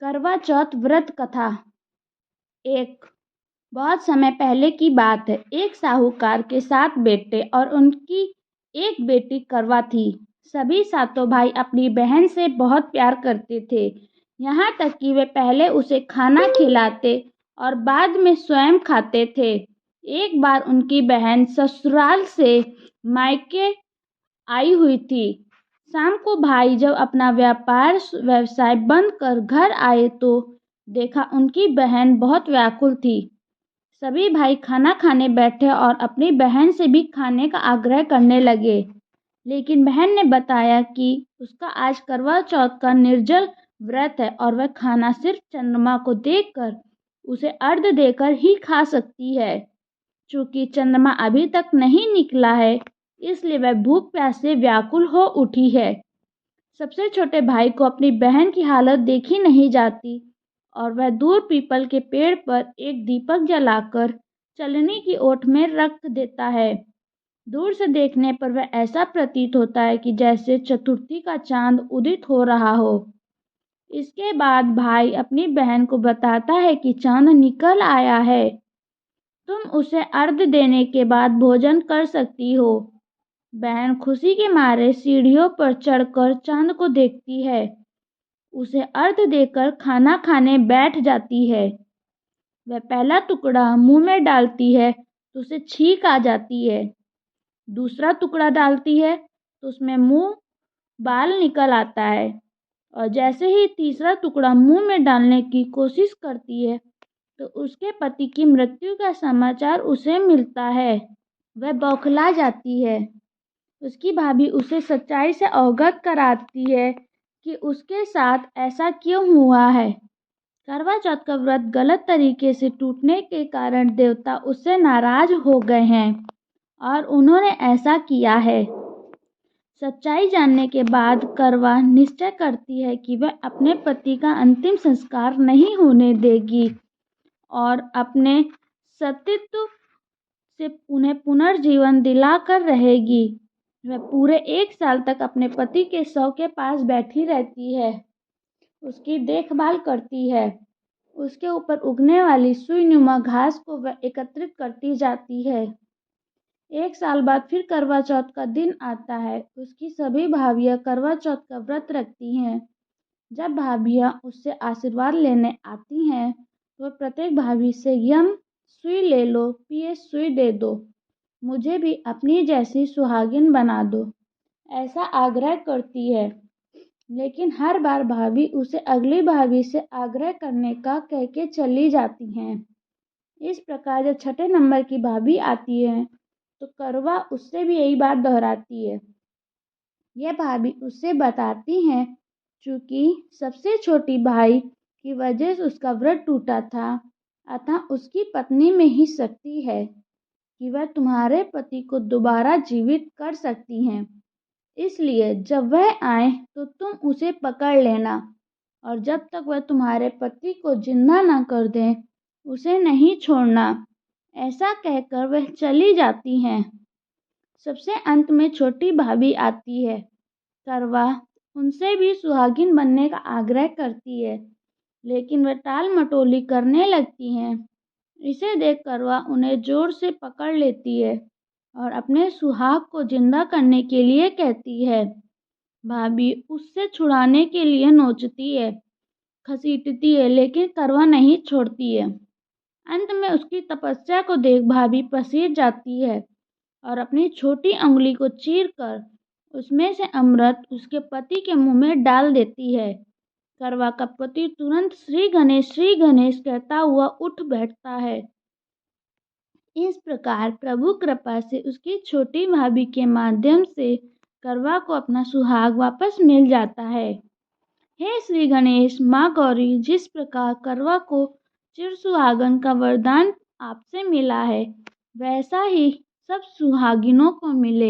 करवा चौथ व्रत कथा। एक बहुत समय पहले की बात है। एक साहूकार के 7 बेटे और उनकी एक बेटी करवा थी। सभी सातों भाई अपनी बहन से बहुत प्यार करते थे, यहाँ तक कि वे पहले उसे खाना खिलाते और बाद में स्वयं खाते थे। एक बार उनकी बहन ससुराल से मायके आई हुई थी। शाम को भाई जब अपना व्यवसाय बंद कर घर आए तो देखा उनकी बहन बहुत व्याकुल थी। सभी भाई खाना खाने बैठे और अपनी बहन से भी खाने का आग्रह करने लगे, लेकिन बहन ने बताया कि उसका आज करवा चौथ का निर्जल व्रत है और वह खाना सिर्फ चंद्रमा को देखकर उसे अर्घ्य देकर ही खा सकती है। चूंकि चंद्रमा अभी तक नहीं निकला है, इसलिए वह भूख प्यास से व्याकुल हो उठी है। सबसे छोटे भाई को अपनी बहन की हालत देखी नहीं जाती और वह दूर पीपल के पेड़ पर एक दीपक जलाकर चलनी की ओट में रख देता है। दूर से देखने पर वह ऐसा प्रतीत होता है कि जैसे चतुर्थी का चांद उदित हो रहा हो। इसके बाद भाई अपनी बहन को बताता है कि चांद निकल आया है, तुम उसे अर्घ्य देने के बाद भोजन कर सकती हो। बहन खुशी के मारे सीढ़ियों पर चढ़कर चांद को देखती है, उसे अर्घ्य देकर खाना खाने बैठ जाती है। वह पहला टुकड़ा मुंह में डालती है तो उसे छींक आ जाती है। दूसरा टुकड़ा डालती है तो उसमें मुंह बाल निकल आता है और जैसे ही तीसरा टुकड़ा मुंह में डालने की कोशिश करती है तो उसके पति की मृत्यु का समाचार उसे मिलता है। वह बौखला जाती है। उसकी भाभी उसे सच्चाई से अवगत कराती है कि उसके साथ ऐसा क्यों हुआ है। करवा चौथ का व्रत गलत तरीके से टूटने के कारण देवता उससे नाराज हो गए हैं और उन्होंने ऐसा किया है। सच्चाई जानने के बाद करवा निश्चय करती है कि वह अपने पति का अंतिम संस्कार नहीं होने देगी और अपने सतीत्व से उन्हें पुनर्जीवन दिलाकर रहेगी। वह पूरे 1 साल तक अपने पति के शव के पास बैठी रहती है, उसकी देखभाल करती है। उसके ऊपर उगने वाली सुईनुमा घास को वह एकत्रित करती जाती है। 1 साल बाद फिर करवा चौथ का दिन आता है। उसकी सभी भाभियाँ करवा चौथ का व्रत रखती हैं। जब भाभियाँ उससे आशीर्वाद लेने आती हैं तो प्रत्येक भाभी से यम सुई ले लो, PS सुई दे दो, मुझे भी अपनी जैसी सुहागिन बना दो, ऐसा आग्रह करती है। लेकिन हर बार भाभी उसे अगली भाभी से आग्रह करने का कह के चली जाती हैं। इस प्रकार जब 6ठे नंबर की भाभी आती है तो करवा उससे भी यही बात दोहराती है। यह भाभी उससे बताती हैं चूँकि सबसे छोटी भाई की वजह से उसका व्रत टूटा था, अतः उसकी पत्नी में ही शक्ति है कि वह तुम्हारे पति को दोबारा जीवित कर सकती हैं। इसलिए जब वह आए तो तुम उसे पकड़ लेना और जब तक वह तुम्हारे पति को जिंदा न कर दें उसे नहीं छोड़ना। ऐसा कहकर वह चली जाती हैं। सबसे अंत में छोटी भाभी आती है। करवा उनसे भी सुहागिन बनने का आग्रह करती है, लेकिन वह टाल मटोली करने लगती हैं। इसे देख करवा उन्हें जोर से पकड़ लेती है और अपने सुहाग को जिंदा करने के लिए कहती है। भाभी उससे छुड़ाने के लिए नोचती है, घसीटती है, लेकिन करवा नहीं छोड़ती है। अंत में उसकी तपस्या को देख भाभी पसीज जाती है और अपनी छोटी अंगुली को चीरकर उसमें से अमृत उसके पति के मुंह में डाल देती है। करवा का पति तुरंत श्री गणेश कहता हुआ उठ बैठता है। इस प्रकार प्रभु कृपा से उसकी छोटी भाभी के माध्यम से करवा को अपना सुहाग वापस मिल जाता है। हे श्री गणेश, माँ गौरी, जिस प्रकार करवा को चिर सुहागन का वरदान आपसे मिला है, वैसा ही सब सुहागिनों को मिले।